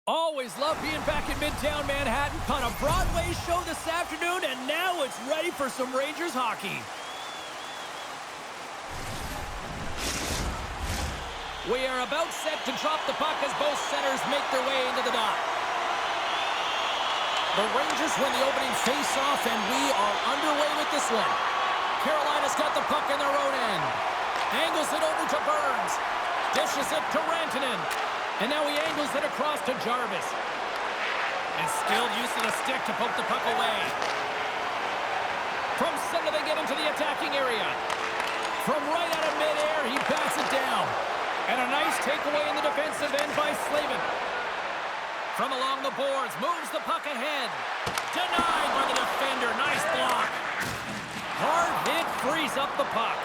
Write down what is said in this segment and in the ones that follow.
Always love being back in Midtown Manhattan. Caught a Broadway show this afternoon, and now it's ready for some Rangers hockey. We are about set to drop the puck as both centers make their way into the dot. The Rangers win the opening face-off, and we are underway with this one. Carolina's got the puck in their own end. Angles it over to Burns. Dishes it to Rantanen. And now he angles it across to Jarvis. And skilled use of the stick to poke the puck away. From center they get into the attacking area. From right out of midair, he bats it down. And a nice takeaway in the defensive end by Slavin. From along the boards, moves the puck ahead. Denied by the defender. Nice block. Hard hit frees up the puck.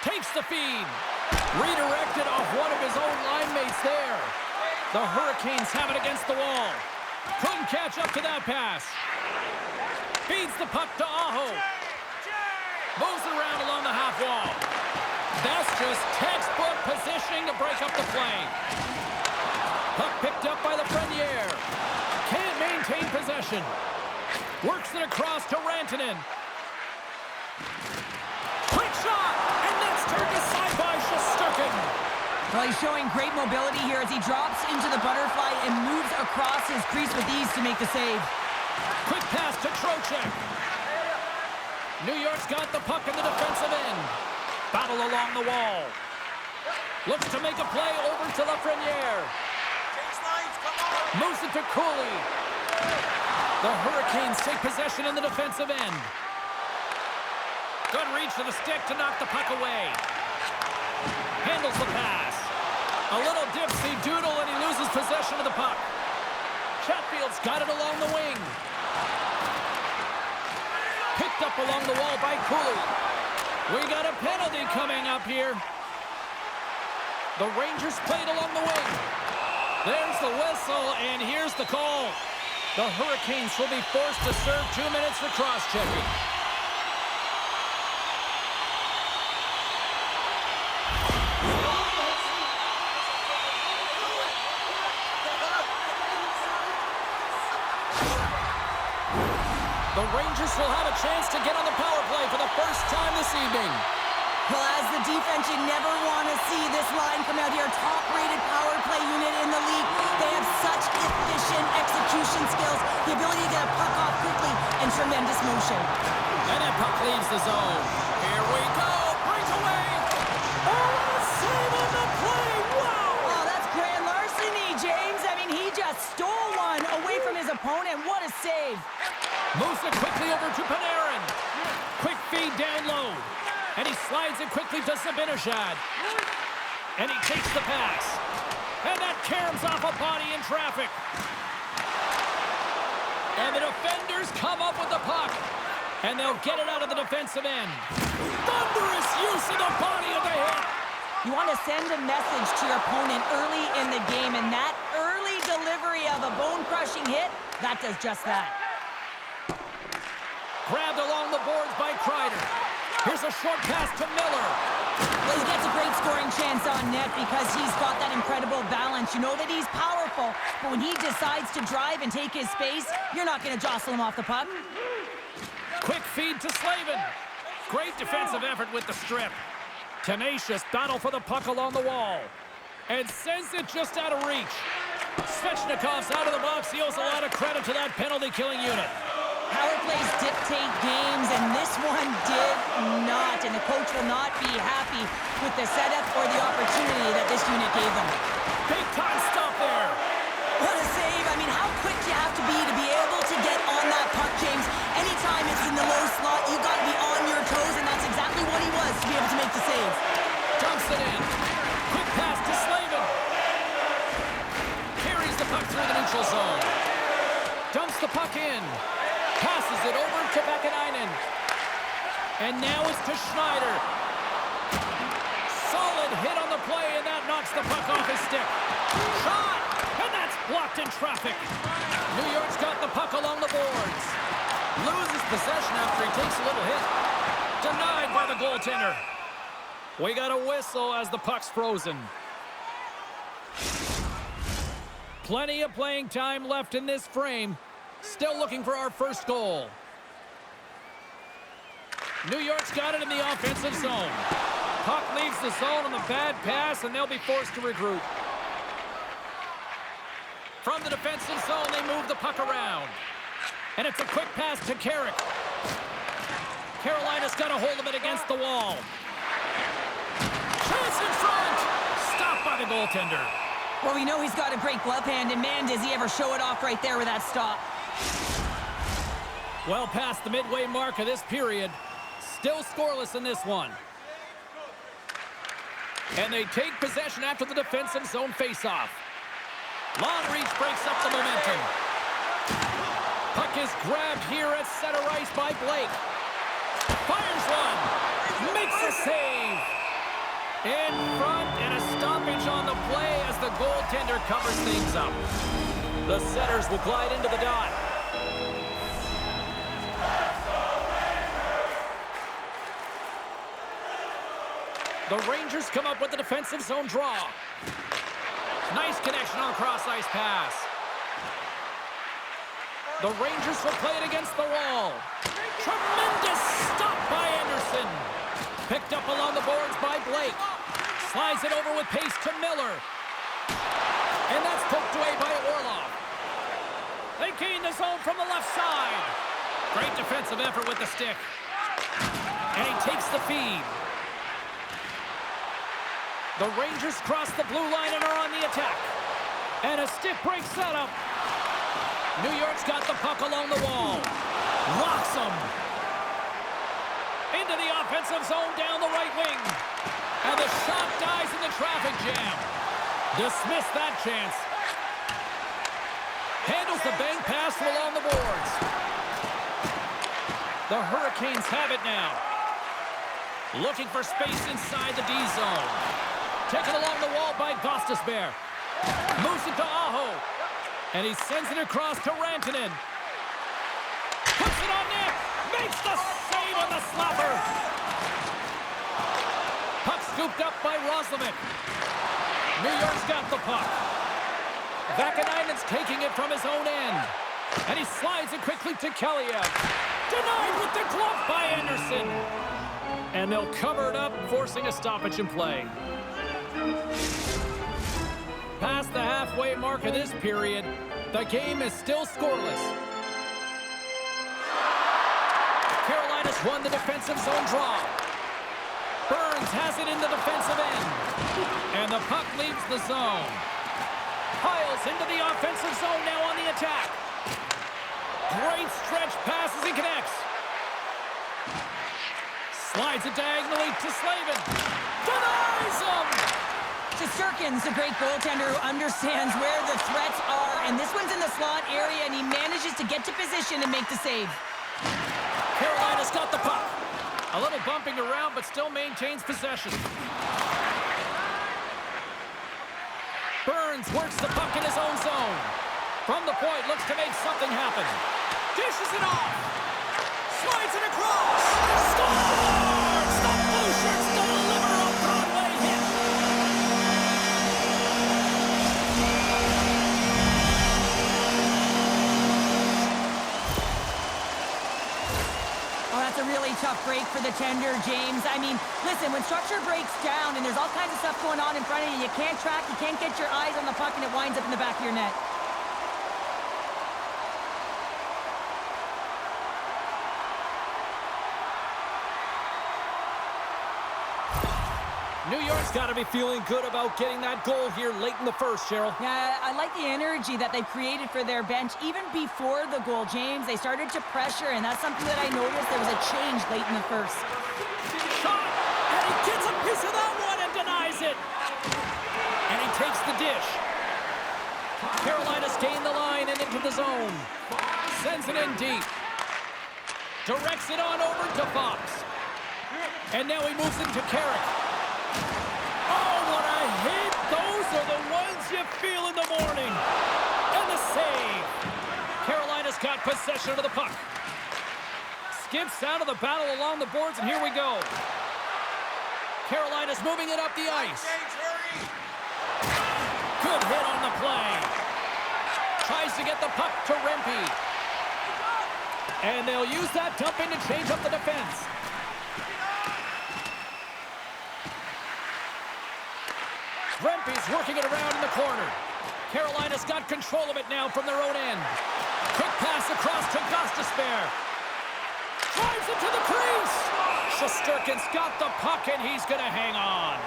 Takes the feed. Redirected off one of his own line mates there. The Hurricanes have it against the wall. Couldn't catch up to that pass. Feeds the puck to Aho. Moves it around along the half wall. That's just textbook positioning to break up the play. Puck picked up by Lafreniere. Can't maintain possession. Works it across to Rantanen. Quick shot! And that's turned aside by Shesterkin. Well, he's showing great mobility here as he drops into the butterfly and moves across his crease with ease to make the save. Quick pass to Trocheck. New York's got the puck in the defensive end. Battle along the wall. Looks to make a play over to Lafreniere. Moves it to Cooley. The Hurricanes take possession in the defensive end. Good reach to the stick to knock the puck away. Handles the pass. A little dipsy doodle and he loses possession of the puck. Chatfield's got it along the wing. Picked up along the wall by Cooley. We got a penalty coming up here. The Rangers played along the wing. There's the whistle, and here's the call. The Hurricanes will be forced to serve 2 minutes for cross-checking. The Rangers will have a chance to get on the power play for the first time this evening. Well, as the defense, you never want to see this line come out here. Top-rated power play unit in the league. They have such efficient execution skills, the ability to get a puck off quickly, and tremendous motion. And that puck leaves the zone. Here we go. Breakaway. Oh, save on the play. Wow. Oh, that's grand larceny, James. I mean, he just stole one away from his opponent. What a save. Moves it quickly over to Panarin. Quick feed down low. And he slides it quickly to Zibanejad. And he takes the pass. And that caroms off a body in traffic. And the defenders come up with the puck. And they'll get it out of the defensive end. Thunderous use of the body of the hit. You want to send a message to your opponent early in the game, and that early delivery of a bone-crushing hit, that does just that. Grabbed along the boards by Kreider. Here's a short pass to Miller. Well, he gets a great scoring chance on net because he's got that incredible balance. You know that he's powerful, but when he decides to drive and take his space, you're not going to jostle him off the puck. Quick feed to Slavin. Great defensive effort with the strip. Tenacious battle for the puck along the wall. And sends it just out of reach. Svechnikov's out of the box. He owes a lot of credit to that penalty-killing unit. Power plays dictate games, and this one did not. And the coach will not be happy with the setup or the opportunity that this unit gave them. Big-time stop there. What a save. I mean, how quick you have to be able to get on that puck, James. Anytime it's in the low slot, you got to be on your toes, and that's exactly what he was to be able to make the save. Dumps it in. Quick pass to Slavin. Carries the puck through the neutral zone. Dumps the puck in. Passes it over to Vakanainen. And now it's to Schneider. Solid hit on the play, and that knocks the puck off his stick. Shot! And that's blocked in traffic. New York's got the puck along the boards. Loses possession after he takes a little hit. Denied by the goaltender. We got a whistle as the puck's frozen. Plenty of playing time left in this frame. Still looking for our first goal. New York's got it in the offensive zone. Puck leaves the zone on the bad pass, and they'll be forced to regroup. From the defensive zone, they move the puck around. And it's a quick pass to Carrick. Carolina's got a hold of it against the wall. Chance in front! Stopped by the goaltender. Well, we know he's got a great glove hand, and man, does he ever show it off right there with that stop. Well past the midway mark of this period. Still scoreless in this one. And they take possession after the defensive zone faceoff. Long reach breaks up the momentum. Puck is grabbed here at center ice by Blake. Fires one. Makes a save. In front, and a stoppage on the play as the goaltender covers things up. The setters will glide into the dot. The Rangers come up with the defensive zone draw. Nice connection on the cross-ice pass. The Rangers will play it against the wall. Tremendous stop by Anderson. Picked up along the boards by Blake. Slides it over with pace to Miller. And that's poked away by Orlov. They gain the zone from the left side. Great defensive effort with the stick. And he takes the feed. The Rangers cross the blue line and are on the attack. And a stick break setup. New York's got the puck along the wall. Locks them. Into the offensive zone down the right wing. And the shot dies in the traffic jam. Dismiss that chance. Handles the bank pass along the boards. The Hurricanes have it now. Looking for space inside the D zone. Taken along the wall by Gostisbehere. Moves it to Aho. And he sends it across to Rantanen. Puts it on net. Makes the save on the slapper. Puck scooped up by Roslovic. New York's got the puck. Vakanainen's taking it from his own end. And he slides it quickly to Kaliev. Denied with the glove by Anderson. And they'll cover it up, forcing a stoppage in play. Past the halfway mark of this period, the game is still scoreless. Carolina's won the defensive zone draw. Burns has it in the defensive end. And the puck leaves the zone. Piles into the offensive zone now on the attack. Great stretch pass as he connects. Slides it diagonally to Slavin. Denies him! Shesterkin's a great goaltender who understands where the threats are, and this one's in the slot area, and he manages to get to position and make the save. Carolina's got the puck. A little bumping around, but still maintains possession. Burns works the puck in his own zone. From the point, looks to make something happen. Dishes it off. Slides it across. Scores! The Blue Shirts deliver a Broadway hit. Oh, that's a really tough break for the tender, James. I mean, listen, when structure breaks down and there's all kinds of stuff going on in front of you, you can't track, you can't get your eyes on the puck, and it winds up in the back of your net. New York's got to be feeling good about getting that goal here late in the first, Cheryl. Yeah, I like the energy that they created for their bench. Even before the goal, James, they started to pressure, and that's something that I noticed. There was a change late in the first. Shot! And he gets a piece of that one and denies it! And he takes the dish. Carolina's gained the line and into the zone. Sends it in deep. Directs it on over to Fox. And now he moves into Carrick. Oh, what a hit! Those are the ones you feel in the morning. And the save. Carolina's got possession of the puck. Skips out of the battle along the boards, and here we go. Carolina's moving it up the ice. Good hit on the play. Tries to get the puck to Rempe. And they'll use that dump in to change up the defense. Rempe's working it around in the corner. Carolina's got control of it now from their own end. Quick pass across to Gostisbehere. Drives it to the crease. Shesterkin's got the puck, and he's going to hang on.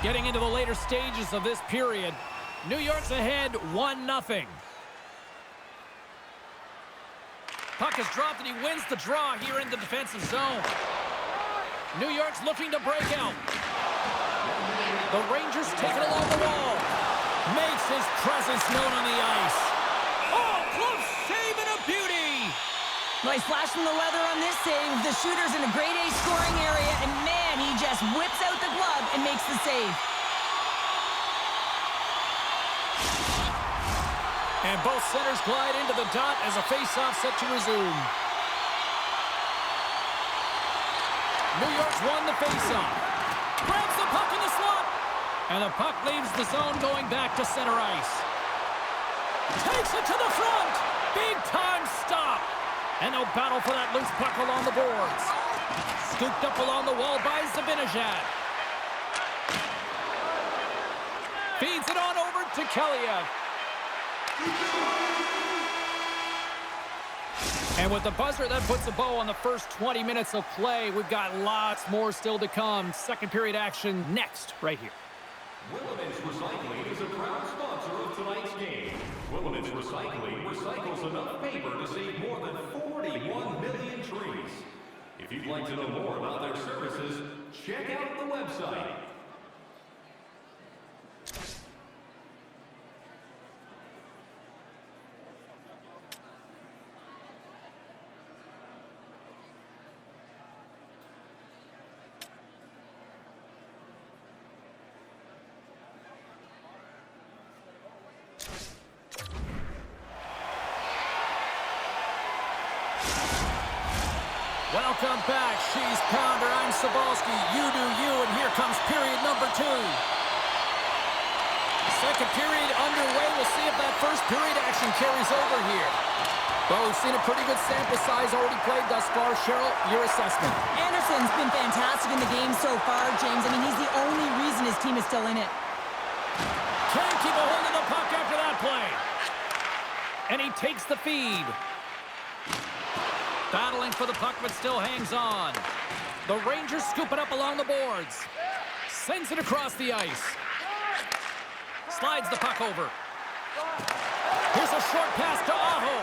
Getting into the later stages of this period, New York's ahead 1-0. Puck is dropped, and he wins the draw here in the defensive zone. New York's looking to break out. The Rangers take it along the wall. Makes his presence known on the ice. Oh, close save and a beauty! Nice flash from the leather on this save. The shooter's in a grade A scoring area, and man, he just whips out the glove and makes the save. And both centers glide into the dot as a face-off set to resume. New York's won the face-off. Grabs the puck in the slot. And the puck leaves the zone going back to center ice. Takes it to the front. Big-time stop. And no battle for that loose puck along the boards. Scooped up along the wall by Zibanejad. Feeds it on over to Kaliev. And with the buzzer, that puts a bow on the first 20 minutes of play. We've got lots more still to come. Second period action next, right here. Willemins Recycling is a proud sponsor of tonight's game. Willemins Recycling recycles enough paper to save more than 41 million trees. If you'd like to know more about their services, check out the website. Welcome back. She's Pounder. I'm Cybulski. You do you, and here comes period number 2. Second period underway. We'll see if that first period action carries over here. Well, we've seen a pretty good sample size already played thus far. Cheryl, your assessment. Anderson's been fantastic in the game so far, James. I mean, he's the only reason his team is still in it. Can't keep a hold of the puck after that play. And he takes the feed. Battling for the puck, but still hangs on. The Rangers scoop it up along the boards. Sends it across the ice. Slides the puck over. Here's a short pass to Aho.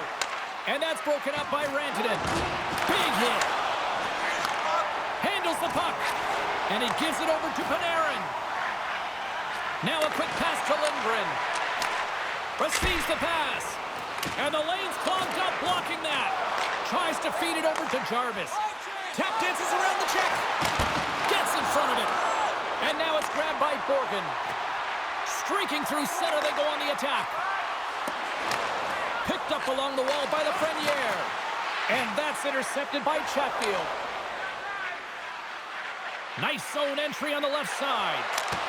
And that's broken up by Rantanen. Big hit. Handles the puck. And he gives it over to Panarin. Now a quick pass to Lindgren. Receives the pass. And the lane's clogged up, blocking that. Tries to feed it over to Jarvis. Tap dances around the check. Gets in front of it. And now it's grabbed by Borgen. Streaking through center, they go on the attack. Picked up along the wall by Lafreniere. And that's intercepted by Chatfield. Nice zone entry on the left side.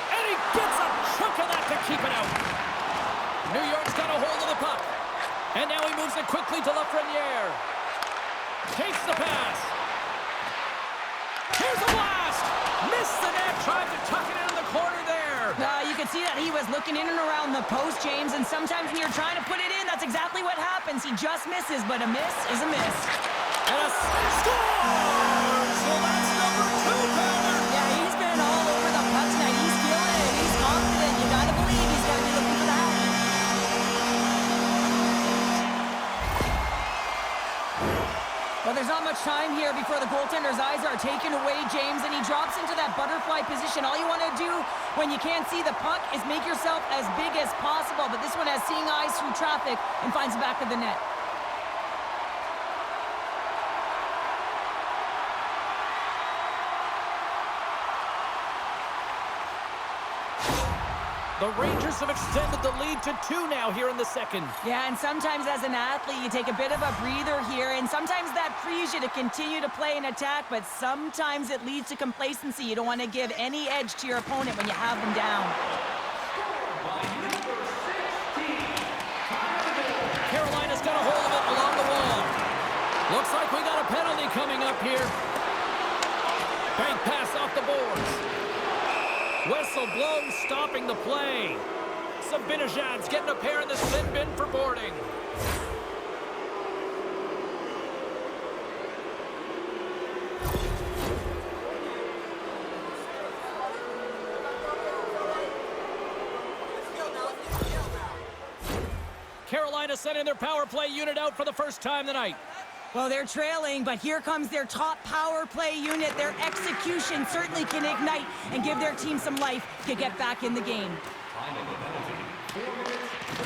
And he gets a chunk of that to keep it out. New York's got a hold of the puck. And now he moves it quickly to Lafreniere. Takes the pass. Here's a blast. Missed the net. Tried to tuck it into the corner there. You can see that he was looking in and around the post, James, and sometimes when you're trying to put it in, that's exactly what happens. He just misses, but a miss is a miss. And a score! So that's number 2, Pounder. Yeah, he's been all over the puck tonight. He's feeling it. He's confident. You gotta believe he's gonna be looking for that. Well, there's not much time here before the goaltender's eyes are taken away, James, and he drops into that butterfly position. All you want to do when you can't see the puck is make yourself as big as possible, but this one has seeing eyes through traffic and finds the back of the net. The Rangers have extended the lead to 2 now here in the second. Yeah, and sometimes as an athlete, you take a bit of a breather here, and sometimes that frees you to continue to play and attack, but sometimes it leads to complacency. You don't want to give any edge to your opponent when you have them down. Carolina's got a hold of it along the wall. Looks like we got a penalty coming up here. Bank pass off the boards. Whistle blows, stopping the play. Zibanejad's getting a pair in the sin bin for boarding. Carolina sending their power play unit out for the first time tonight. Well, they're trailing, but here comes their top power play unit. Their execution certainly can ignite and give their team some life to get back in the game.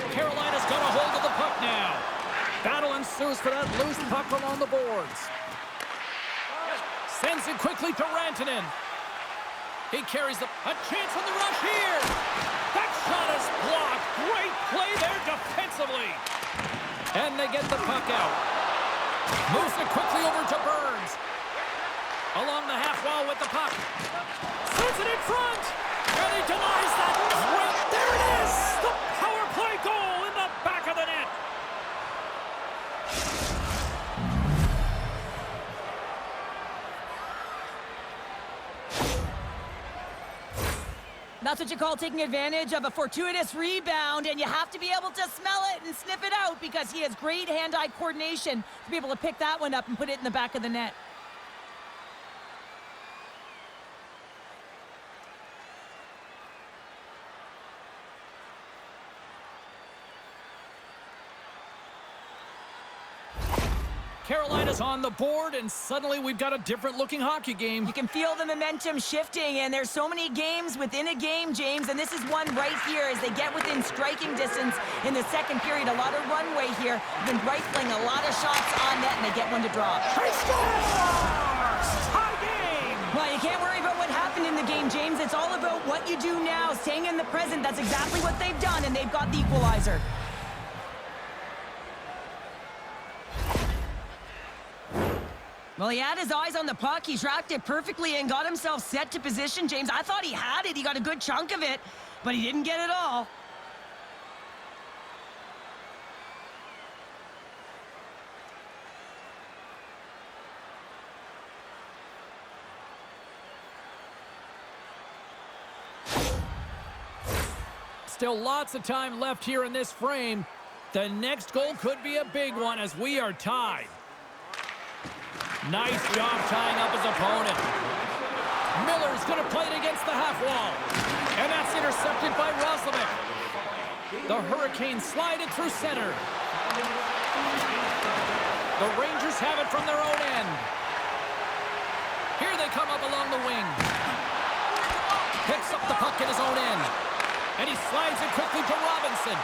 Carolina's got a hold of the puck now. Battle ensues for that loose puck along the boards. Sends it quickly to Rantanen. He carries a chance on the rush here. That shot is blocked. Great play there defensively. And they get the puck out. Moves it quickly over to Burns. Along the half wall with the puck. Sends it in front. And he denies that. Great. There it is. The power play goal in the back of the net. That's what you call taking advantage of a fortuitous rebound, and you have to be able to smell it and sniff it out because he has great hand-eye coordination to be able to pick that one up and put it in the back of the net. Carolina's on the board, and suddenly we've got a different-looking hockey game. You can feel the momentum shifting, and there's so many games within a game, James, and this is one right here as they get within striking distance in the second period. A lot of runway here. Been rifling a lot of shots on net, and they get one to drop. He scores! Tie game! Well, you can't worry about what happened in the game, James. It's all about what you do now, staying in the present. That's exactly what they've done, and they've got the equalizer. Well, he had his eyes on the puck. He tracked it perfectly and got himself set to position, James. I thought he had it. He got a good chunk of it, but he didn't get it all. Still lots of time left here in this frame. The next goal could be a big one as we are tied. Nice job tying up his opponent. Miller's going to play it against the half wall. And that's intercepted by Roslovic. The Hurricanes slide it through center. The Rangers have it from their own end. Here they come up along the wing. Picks up the puck in his own end. And he slides it quickly to Robinson.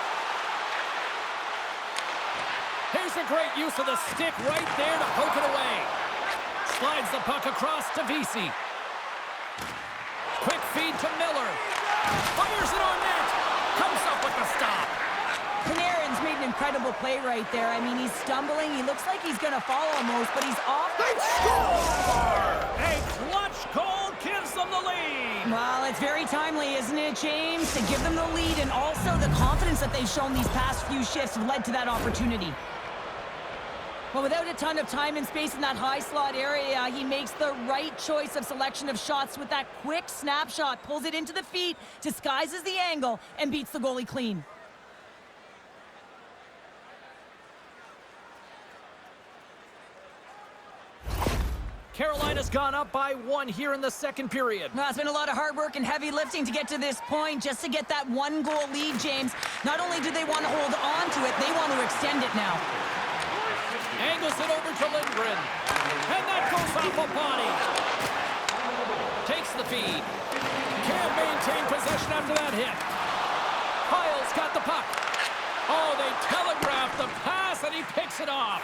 Here's a great use of the stick right there to poke it away. Slides the puck across to Vesey. Quick feed to Miller. Fires it on net. Comes up with the stop. Panarin's made an incredible play right there. I mean, he's stumbling. He looks like he's going to fall almost, but he's off. They score! A clutch goal gives them the lead. Well, it's very timely, isn't it, James? To give them the lead, and also the confidence that they've shown these past few shifts have led to that opportunity. Well, without a ton of time and space in that high slot area, he makes the right choice of selection of shots with that quick snapshot, pulls it into the feet, disguises the angle, and beats the goalie clean. Carolina's gone up by 1 here in the second period. Well, it's been a lot of hard work and heavy lifting to get to this point, just to get that 1-goal lead, James. Not only do they want to hold on to it, they want to extend it now. Angles it over to Lindgren. And that goes off a body. Takes the feed. Can't maintain possession after that hit. Hyle's got the puck. Oh, they telegraph the pass, and he picks it off.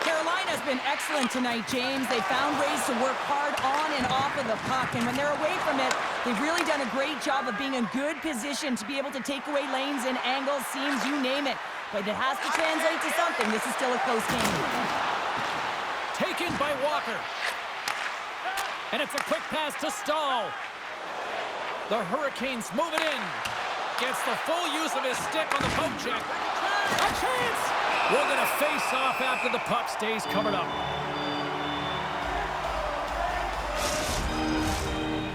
Carolina's been excellent tonight, James. They found ways to work hard on and off of the puck, and when they're away from it, they've really done a great job of being in good position to be able to take away lanes and angles, seams, you name it. But it has to translate to something. This is still a close game. Taken by Walker. And it's a quick pass to Stahl. The Hurricanes move it in. Gets the full use of his stick on the poke check. A chance! We're going to face off after the puck stays covered up.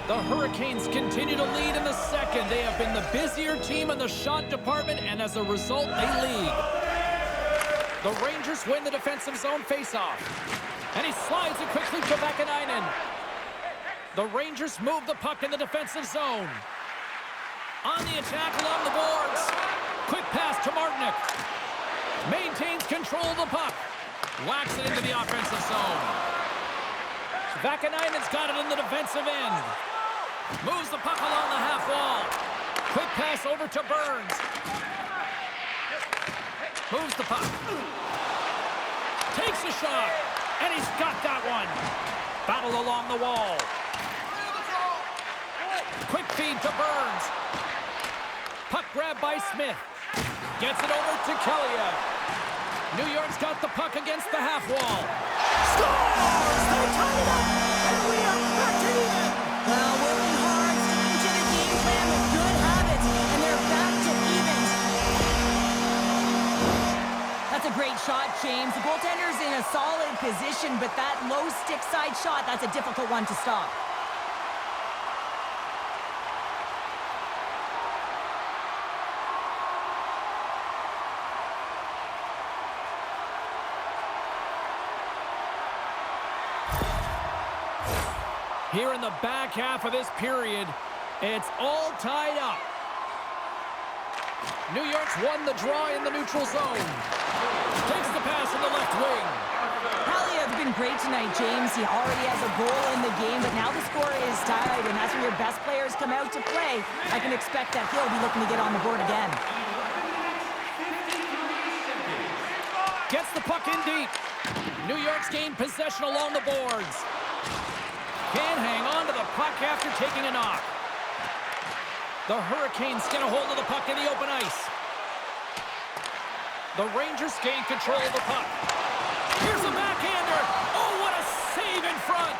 The Hurricanes continue to lead in the second. They have been the busier team in the shot department, and as a result, they lead. The Rangers win the defensive zone faceoff. And he slides it quickly to Vakanainen. The Rangers move the puck in the defensive zone. On the attack along the boards. Quick pass to Martinic. Maintains control of the puck. Whacks it into the offensive zone. Vakanainen's got it in the defensive end. Moves the puck along the half wall. Quick pass over to Burns. Moves the puck. Takes a shot. And he's got that one. Battle along the wall. Quick feed to Burns. Puck grab by Smith. Gets it over to Kelly. New York's got the puck against the half wall. Scores! They tie it up, and we are back to the end. Well, working hard, sticking to the game plan with good habits, and they're back to evens. That's a great shot, James. The goaltender's in a solid position, but that low stick side shot, that's a difficult one to stop. Here in the back half of this period, it's all tied up. New York's won the draw in the neutral zone. Takes the pass in the left wing. Hallia's been great tonight, James. He already has a goal in the game, but now the score is tied, and that's when your best players come out to play. I can expect that he'll be looking to get on the board again. Gets the puck in deep. New York's gained possession along the boards. Can't hang on to the puck after taking a knock. The Hurricanes get a hold of the puck in the open ice. The Rangers gain control of the puck. Here's a backhander. Oh, what a save in front.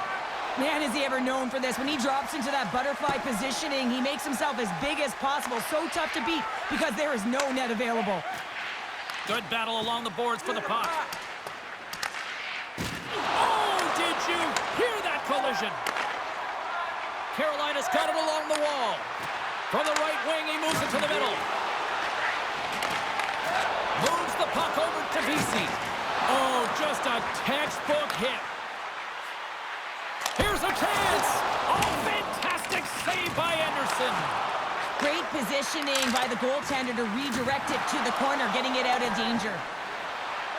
Man, is he ever known for this. When he drops into that butterfly positioning, he makes himself as big as possible. So tough to beat because there is no net available. Good battle along the boards for the puck. Oh, did you hear that collision? Carolina's got it along the wall. From the right wing, he moves it to the middle. Moves the puck over to Vesey. Oh, just a textbook hit. Here's a chance. Oh, fantastic save by Anderson. Great positioning by the goaltender to redirect it to the corner, getting it out of danger.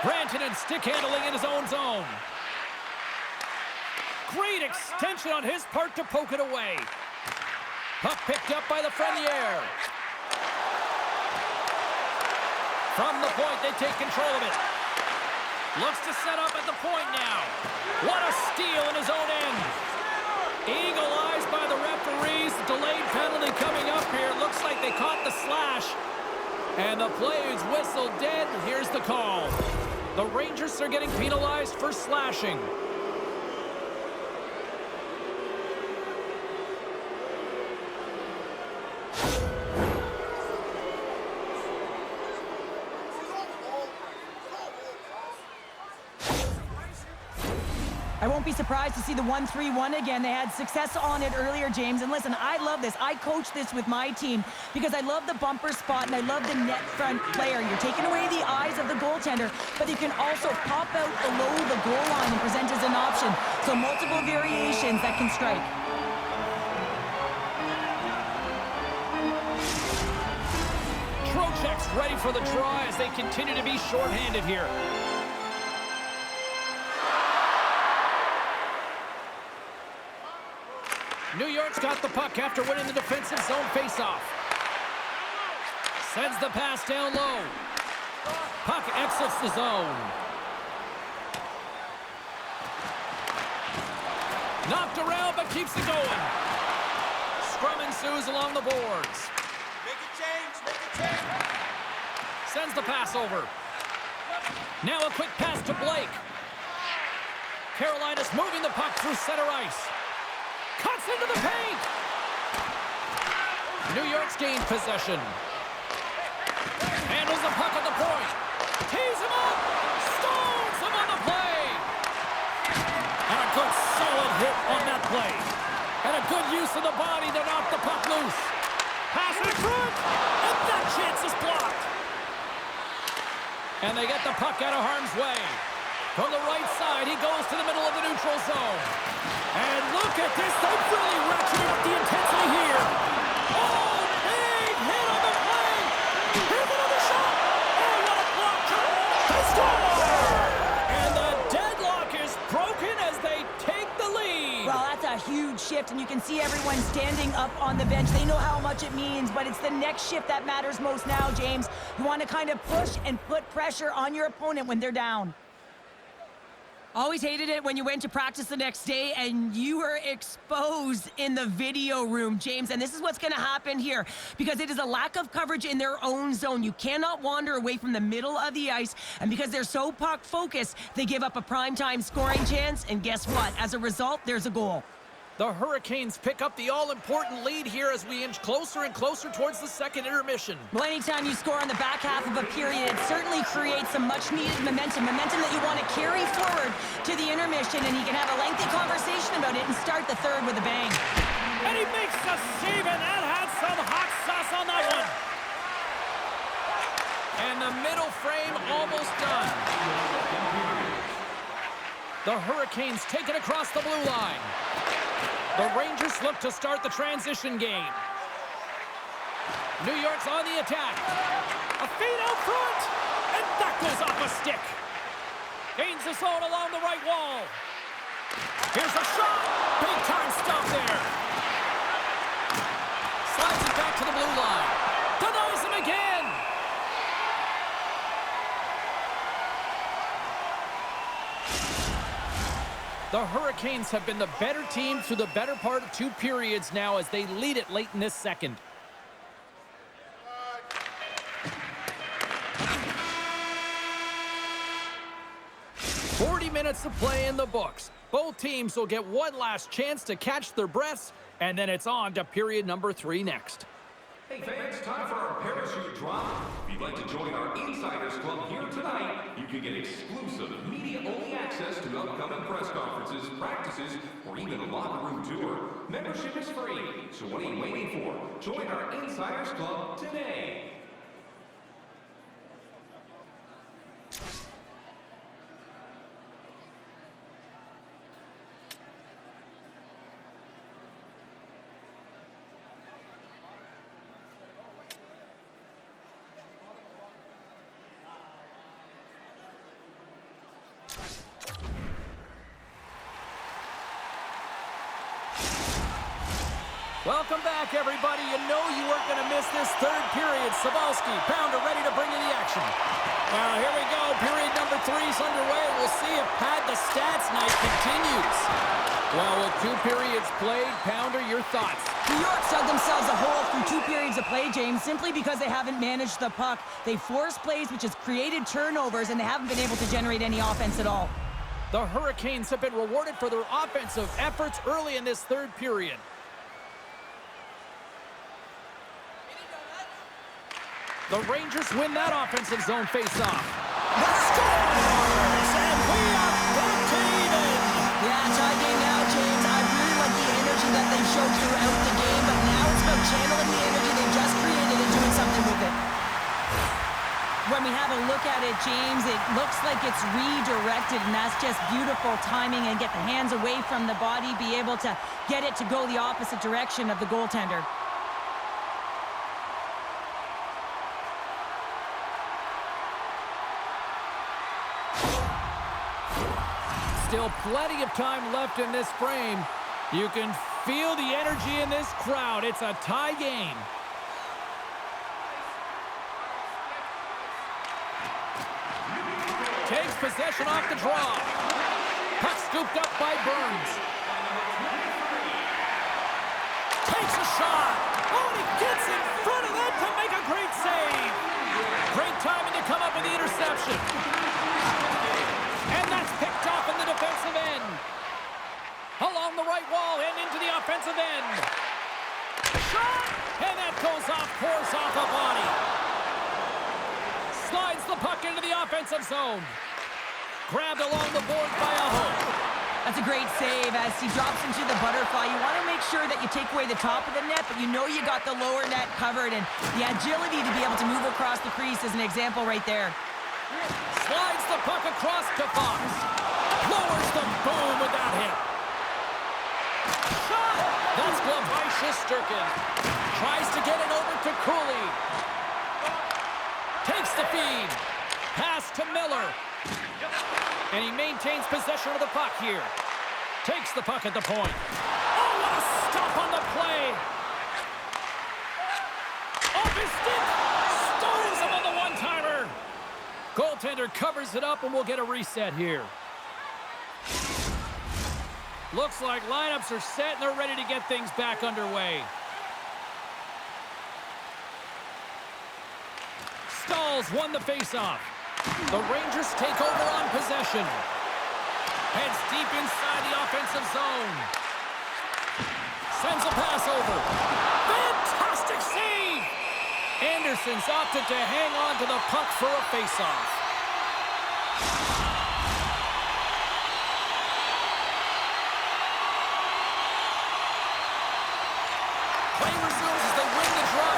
Rantanen stick handling in his own zone. Great extension on his part to poke it away. Puck picked up by the Lafreniere. From the point, they take control of it. Looks to set up at the point now. What a steal in his own end. Eagle eyes by the referees. Delayed penalty coming up here. Looks like they caught the slash. And the play is whistled dead. Here's the call. The Rangers are getting penalized for slashing. I won't be surprised to see the 1-3-1 again. They had success on it earlier, James. And listen, I love this. I coach this with my team because I love the bumper spot and I love the net front player. You're taking away the eyes of the goaltender, but you can also pop out below the goal line and present as an option. So multiple variations that can strike. Trocheck's ready for the draw as they continue to be shorthanded here. New York's got the puck after winning the defensive zone faceoff. Sends the pass down low. Puck exits the zone. Knocked around, but keeps it going. Scrum ensues along the boards. Make a change, make a change. Sends the pass over. Now a quick pass to Blake. Carolina's moving the puck through center ice. Cuts into the paint. New York's gained possession. Handles the puck at the point. Tees ties him up. Stones him on the play. And a good solid hit on that play. And a good use of the body to knock the puck loose. Pass in front. And that chance is blocked. And they get the puck out of harm's way. From the right side, he goes to the middle of the neutral zone. And look at this. They've really ratcheted up the intensity here. Oh, big hit on the play. Here's another shot. Oh, what a block. They score! And the deadlock is broken as they take the lead. Well, that's a huge shift, and you can see everyone standing up on the bench. They know how much it means, but it's the next shift that matters most now, James. You want to kind of push and put pressure on your opponent when they're down. Always hated it when you went to practice the next day and you were exposed in the video room, James. And this is what's going to happen here because it is a lack of coverage in their own zone. You cannot wander away from the middle of the ice. And because they're so puck focused, they give up a primetime scoring chance. And guess what? As a result, there's a goal. The Hurricanes pick up the all-important lead here as we inch closer and closer towards the second intermission. Well, anytime you score on the back half of a period, it certainly creates some much-needed momentum that you want to carry forward to the intermission, and you can have a lengthy conversation about it and start the third with a bang. And he makes the save, and that had some hot sauce on that one. And the middle frame almost done. The Hurricanes take it across the blue line. The Rangers look to start the transition game. New York's on the attack. A feed out front, and that goes off a stick. Gains the zone along the right wall. Here's a shot. Big time stop there. Slides it back to the blue line. Denies him again. The Hurricanes have been the better team through the better part of 2 periods now as they lead it late in this second. Minutes of play in the books. Both teams will get one last chance to catch their breaths, and then it's on to period number 3 next. Hey fans, time for our parachute drop. If you'd like to join our Insiders Club here tonight, you can get exclusive media-only access to upcoming press conferences, practices, or even a locker room tour. Membership is free, so what are you waiting for? Join our Insiders Club today. Welcome back, everybody. You know you weren't going to miss this third period. Cybulski, Pounder ready to bring you the action. Now, here we go. Period number 3 is underway. We'll see if Pad the Stats night continues. Well, with 2 periods played, Pounder, your thoughts? New York dug themselves a hole through 2 periods of play, James, simply because they haven't managed the puck. They forced plays, which has created turnovers, and they haven't been able to generate any offense at all. The Hurricanes have been rewarded for their offensive efforts early in this third period. The Rangers win that offensive zone face-off. The scores! And we are back to even! Yeah, tie game now, James. I really like the energy that they've shown throughout the game, but now it's about channeling the energy they've just created and doing something with it. When we have a look at it, James, it looks like it's redirected, and that's just beautiful timing and get the hands away from the body, be able to get it to go the opposite direction of the goaltender. Still plenty of time left in this frame. You can feel the energy in this crowd. It's a tie game. Takes possession off the draw. Puck scooped up by Burns. Takes a shot. Oh, and he gets in front of that to make a great save. Great timing to come up with the interception. And that's picked off in the defensive end. Along the right wall and into the offensive end. Shot! And that goes off, pours off a body. Slides the puck puck into the offensive zone. Grabbed along the boards by Aho. That's a great save as he drops into the butterfly. You want to make sure that you take away the top of the net, but you know you got the lower net covered, and the agility to be able to move across the crease is an example right there. Slides the puck across to Fox. Lowers the boom with that hit. Shot! That's gloved by Shesterkin. Tries to get it over to Cooley. Takes the feed. Pass to Miller. And he maintains possession of the puck here. Takes the puck at the point. Oh, what a stop on the play! Off his stick! Stones him on the one-timer! Goaltender covers it up, and we'll get a reset here. Looks like lineups are set, and they're ready to get things back underway. Stalls won the faceoff. The Rangers take over on possession. Heads deep inside the offensive zone. Sends a pass over. Fantastic save! Anderson's opted to hang on to the puck for a faceoff. Play resumes as they win the draw.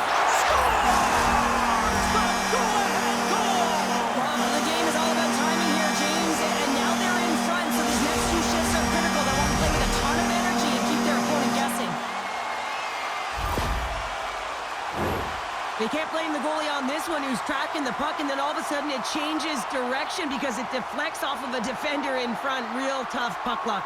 They can't blame the goalie on this one who's tracking the puck, and then all of a sudden it changes direction because it deflects off of a defender in front. Real tough puck luck.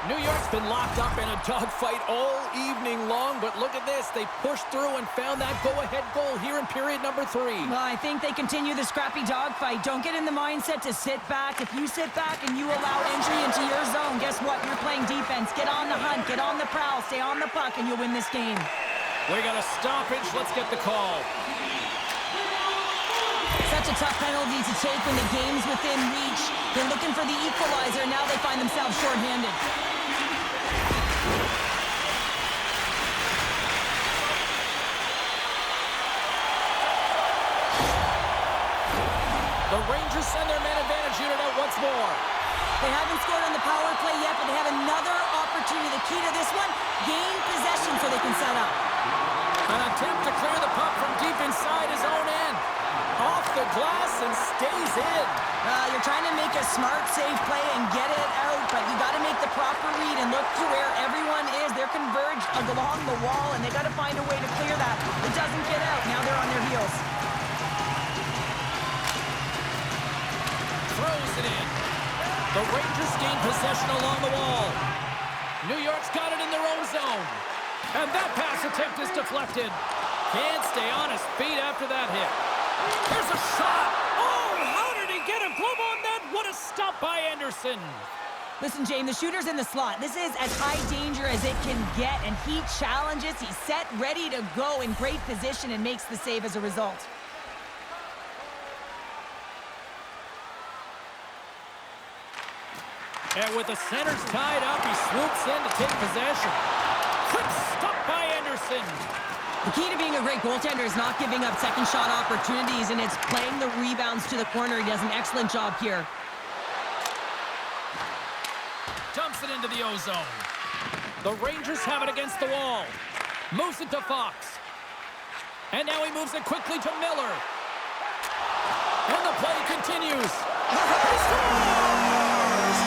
New York's been locked up in a dogfight all evening long, but look at this. They pushed through and found that go-ahead goal here in period number 3. Well, I think they continue the scrappy dogfight. Don't get in the mindset to sit back. If you sit back and you allow entry into your zone, guess what? You're playing defense. Get on the hunt, get on the prowl, stay on the puck, and you'll win this game. We got a stoppage. Let's get the call. Such a tough penalty to take when the game's within reach. They're looking for the equalizer. Now they find themselves shorthanded. The Rangers send their man advantage unit out once more. They haven't scored on the power play yet, but they have another opportunity. The key to this one, gain possession so they can set up. An attempt to clear the puck from deep inside his own end. Off the glass and stays in. You're trying to make a smart, safe play and get it out, but you got to make the proper read and look to where everyone is. They're converged along the wall, and they got to find a way to clear that. It doesn't get out. Now they're on their heels. Throws it in. The Rangers gain possession along the wall. New York's got it in their own zone. And that pass attempt is deflected. Can't stay on his feet after that hit. Here's a shot. Oh, how did he get a glove on that? What a stop by Anderson. Listen, James, the shooter's in the slot. This is as high danger as it can get, and he challenges. He's set, ready to go in great position and makes the save as a result. And with the centers tied up, he swoops in to take possession. Quick stop by Anderson. The key to being a great goaltender is not giving up second shot opportunities, and it's playing the rebounds to the corner. He does an excellent job here. Dumps it into the O-zone. The Rangers have it against the wall. Moves it to Fox. And now he moves it quickly to Miller. And the play continues. He scores!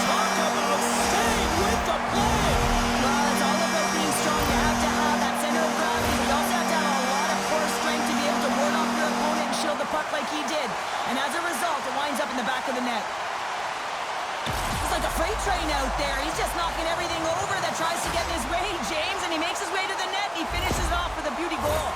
Talk about staying with the play. Well, it's all about being strong. You have to have that center of gravity, but you also have to have a lot of core strength to be able to ward off your opponent and shield the puck like he did. And as a result, it winds up in the back of the net. It's like a freight train out there. He's just knocking everything over that tries to get in his way, James, and he makes his way to the net. He finishes off with a beauty goal.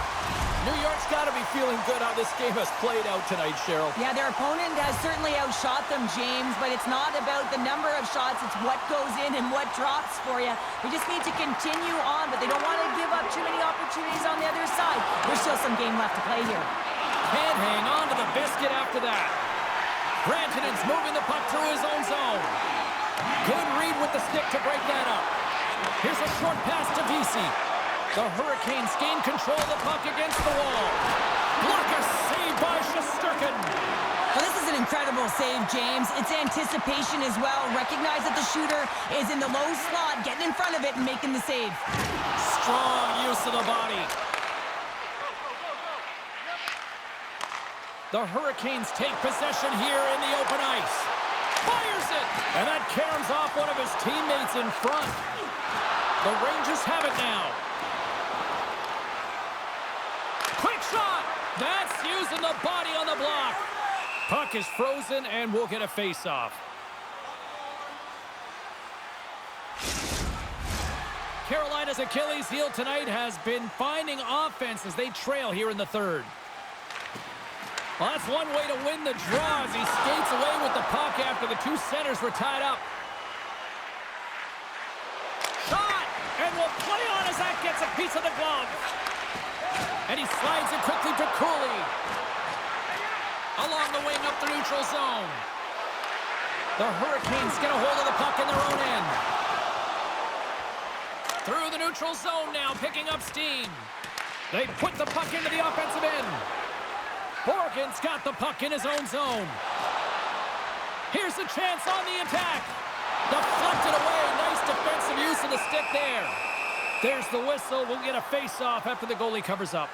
New York's got to be feeling good how this game has played out tonight, Cheryl. Yeah, their opponent has certainly outshot them, James, but it's not about the number of shots. It's what goes in and what drops for you. They just need to continue on, but they don't want to give up too many opportunities on the other side. There's still some game left to play here. Can't hang on to the biscuit after that. Rantanen's moving the puck through his own zone. Good read with the stick to break that up. Here's a short pass to Vesey. The Hurricanes gain control of the puck against the wall. Block a save by Shesterkin. Well, this is an incredible save, James. It's anticipation as well. Recognize that the shooter is in the low slot, getting in front of it and making the save. Strong use of the body. The Hurricanes take possession here in the open ice. Fires it! And that caroms off one of his teammates in front. The Rangers have it now. Quick shot! That's using the body on the block. Puck is frozen, and we'll get a face-off. Carolina's Achilles heel tonight has been finding offense as they trail here in the third. Well, that's one way to win the draw as he skates away with the puck after the two centers were tied up. Shot! And will play on as that gets a piece of the glove. And he slides it quickly to Cooley. Along the wing up the neutral zone. The Hurricanes get a hold of the puck in their own end. Through the neutral zone now, picking up steam. They put the puck into the offensive end. Borgen's got the puck in his own zone. Here's a chance on the attack. Deflected away. Nice defensive use of the stick there. There's the whistle. We'll get a face-off after the goalie covers up.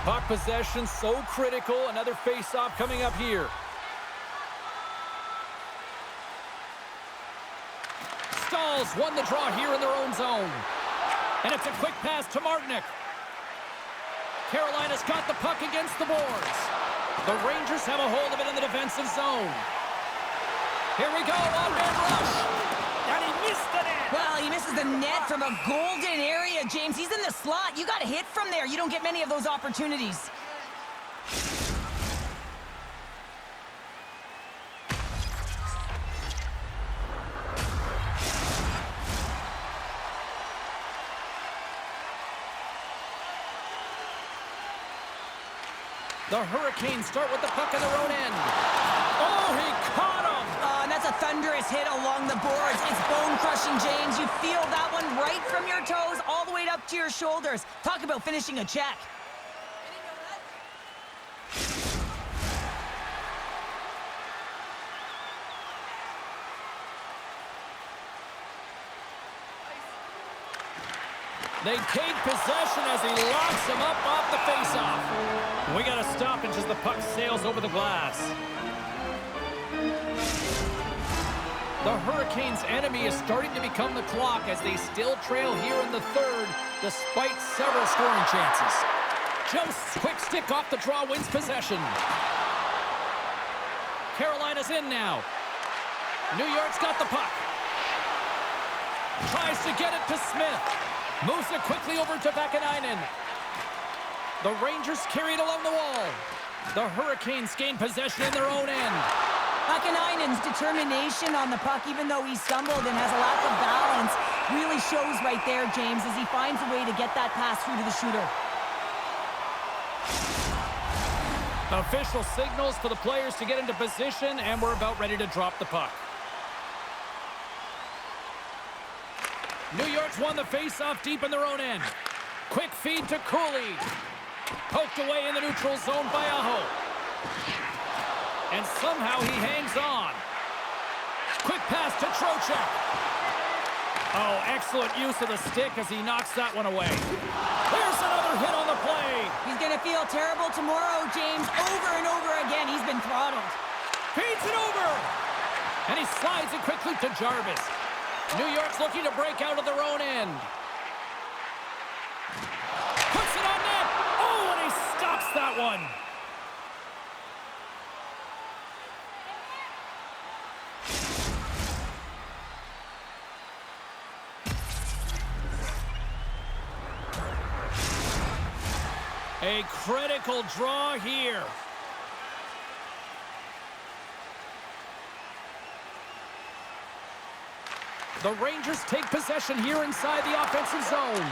Puck possession so critical. Another face-off coming up here. Stals won the draw here in their own zone. And it's a quick pass to Martinic. Carolina's got the puck against the boards. The Rangers have a hold of it in the defensive zone. Here we go, one-man rush. And he missed the net. Well, he misses the net from a golden area, James. He's in the slot. You got to hit from there. You don't get many of those opportunities. The Hurricanes start with the puck in their own end. Oh, he caught him! And that's a thunderous hit along the boards. It's bone-crushing, James. You feel that one right from your toes all the way up to your shoulders. Talk about finishing a check. They take possession as he locks him up off the faceoff. We got a stoppage as the puck sails over the glass. The Hurricanes' enemy is starting to become the clock as they still trail here in the third despite several scoring chances. Jost's quick stick off the draw wins possession. Carolina's in now. New York's got the puck. Tries to get it to Smith. Moves it quickly over to Vakanainen. The Rangers carry it along the wall. The Hurricanes gain possession in their own end. Vakanainen's determination on the puck, even though he stumbled and has a lack of balance, really shows right there, James, as he finds a way to get that pass through to the shooter. Official signals for the players to get into position, and we're about ready to drop the puck. New York's won the face-off deep in their own end. Quick feed to Cooley. Poked away in the neutral zone by Aho. And somehow he hangs on. Quick pass to Trocheck. Oh, excellent use of the stick as he knocks that one away. There's another hit on the play. He's going to feel terrible tomorrow, James. Over and over again, he's been throttled. Feeds it over. And he slides it quickly to Jarvis. New York's looking to break out of their own end. Puts it on net. Oh, and he stops that one. A critical draw here. The Rangers take possession here inside the offensive zone.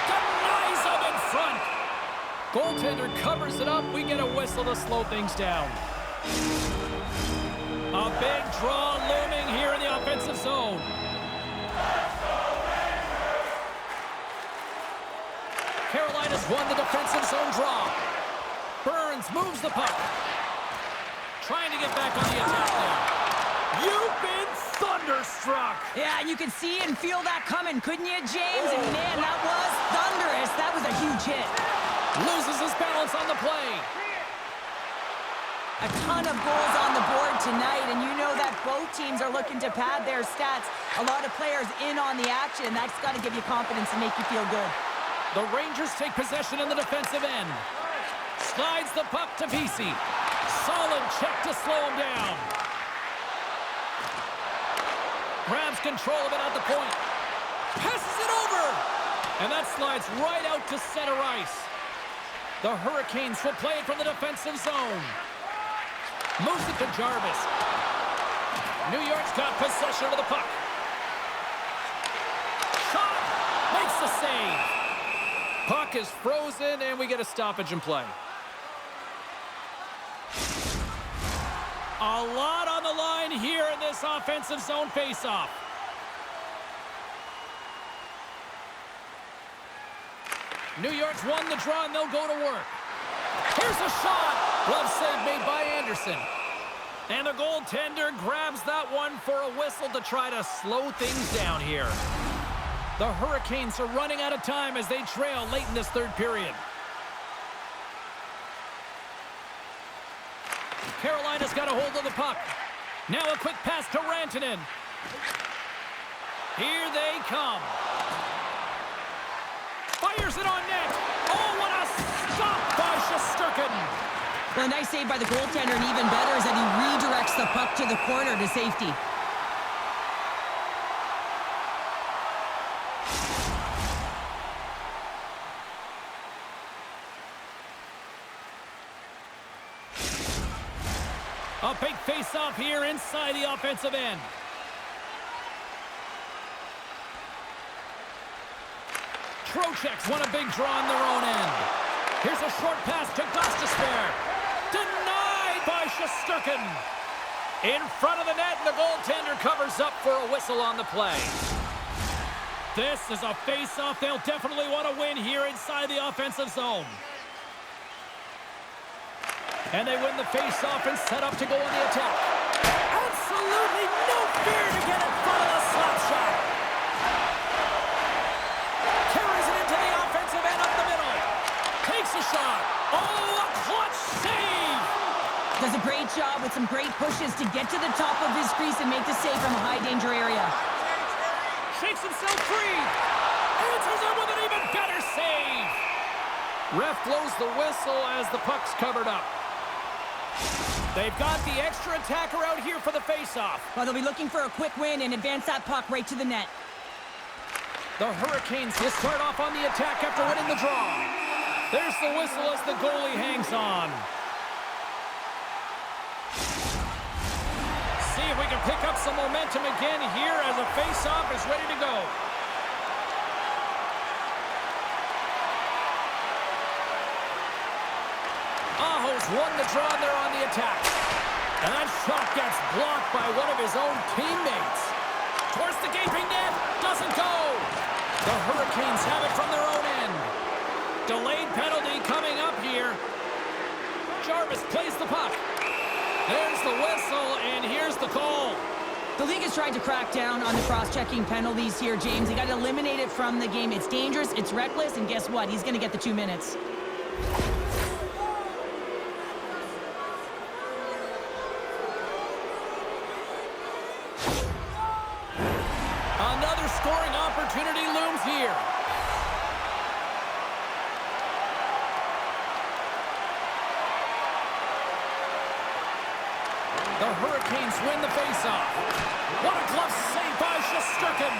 Denies him in front. Goaltender covers it up. We get a whistle to slow things down. A big draw looming here in the offensive zone. Carolina's won the defensive zone draw. Burns moves the puck. Trying to get back on the attack now. You've been thunderstruck. Yeah, you could see and feel that coming, couldn't you, James? And man, that was thunderous. That was a huge hit. Loses his balance on the play. A ton of goals on the board tonight, and you know that both teams are looking to pad their stats. A lot of players in on the action, and that's got to give you confidence and make you feel good. The Rangers take possession in the defensive end. Slides the puck to Vesey. Solid check to slow him down. Grabs control of it at the point. Passes it over. And that slides right out to center ice. The Hurricanes will play it from the defensive zone. Moves it to Jarvis. New York's got possession of the puck. Shot! Makes the save. Puck is frozen, and we get a stoppage in play. A lot on the line here in this offensive zone faceoff. New York's won the draw, and they'll go to work. Here's a shot. Glove save made by Anderson. And the goaltender grabs that one for a whistle to try to slow things down here. The Hurricanes are running out of time as they trail late in this third period. Carolina's got a hold of the puck. Now a quick pass to Rantanen. Here they come. Fires it on net. Oh, what a stop by Shesterkin. Well, a nice save by the goaltender, and even better is that he redirects the puck to the corner to safety. A big face-off here inside the offensive end. Trocheck's won a big draw on their own end. Here's a short pass to Gostisbehere. Denied by Shesterkin. In front of the net, and the goaltender covers up for a whistle on the play. This is a face-off they'll definitely want to win here inside the offensive zone. And they win the face-off and set up to go on the attack. Absolutely no fear to get in front of the slap shot. Carries it into the offensive end up the middle. Takes a shot. Oh, a clutch save. Does a great job with some great pushes to get to the top of his crease and make the save from a high-danger area. Shakes himself free. Answers it with an even better save. Ref blows the whistle as the puck's covered up. They've got the extra attacker out here for the face-off. Well, they'll be looking for a quick win and advance that puck right to the net. The Hurricanes will start off on the attack after winning the draw. There's the whistle as the goalie hangs on. See if we can pick up some momentum again here as a face-off is ready to go. Aho's won the draw, and they're on the attack. And that shot gets blocked by one of his own teammates. Towards the gaping net, doesn't go. The Hurricanes have it from their own end. Delayed penalty coming up here. Jarvis plays the puck. There's the whistle, and here's the call. The league has tried to crack down on the cross-checking penalties here, James. They got to eliminate it from the game. It's dangerous, it's reckless, and guess what? He's going to get the 2 minutes. Another scoring opportunity looms here. The Hurricanes win the faceoff. What a glove save by Shesterkin.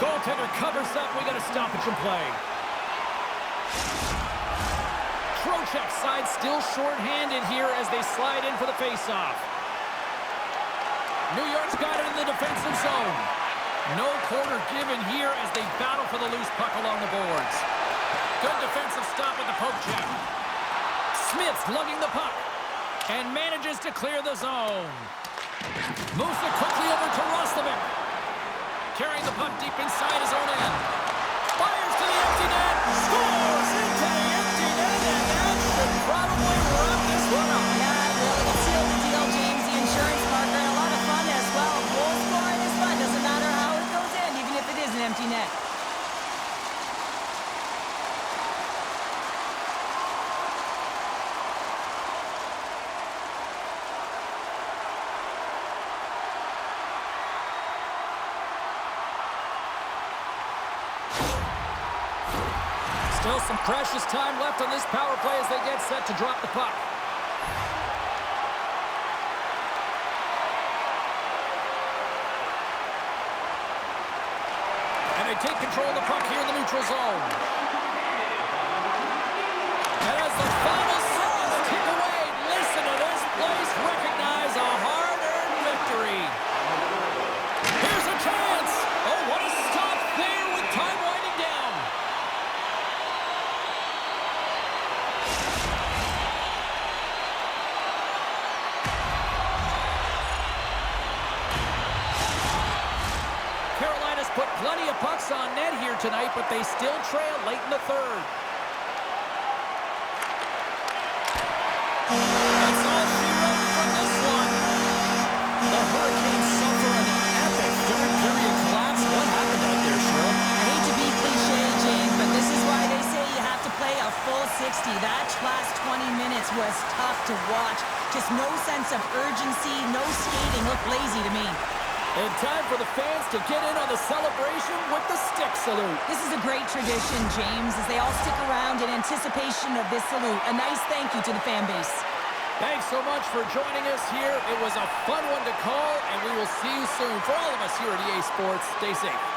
Goaltender covers up. We got a stoppage in play. Trocheck's side still short-handed here as they slide in for the faceoff. New York's got it in the defensive zone. No quarter given here as they battle for the loose puck along the boards. Good defensive stop with the poke check. Smith's lugging the puck and manages to clear the zone. Moves it quickly over to Roslovic. Carrying the puck deep inside his own end. Fires to the empty net. Scores into the empty net, and that should probably wrap this one up. Yeah, it really sealed the deal, James. The insurance partner, and a lot of fun as well. Goal scoring is fun. Doesn't matter how it goes in, even if it is an empty net. Still some precious time left on this power play as they get set to drop the puck. And they take control of the puck here in the neutral zone. And as the final seconds tick away, listen to this place recognize a hard-earned victory. Here's a chance. Oh, what a stop there with time winding down. Carolina's put plenty of pucks on net here tonight, but they still trail late in the third. That's all she wrote from this one. The Hurricanes suffer an epic third-period collapse. What happened out there, Cheryl? I hate to be cliche, James, but this is why they say you have to play a full 60. That last 20 minutes was tough to watch. Just no sense of urgency, no skating. Looked lazy to me. And time for the fans to get in on the celebration with the stick salute. This is a great tradition, James, as they all stick around in anticipation of this salute. A nice thank you to the fan base. Thanks so much for joining us here. It was a fun one to call, and we will see you soon. For all of us here at EA Sports, stay safe.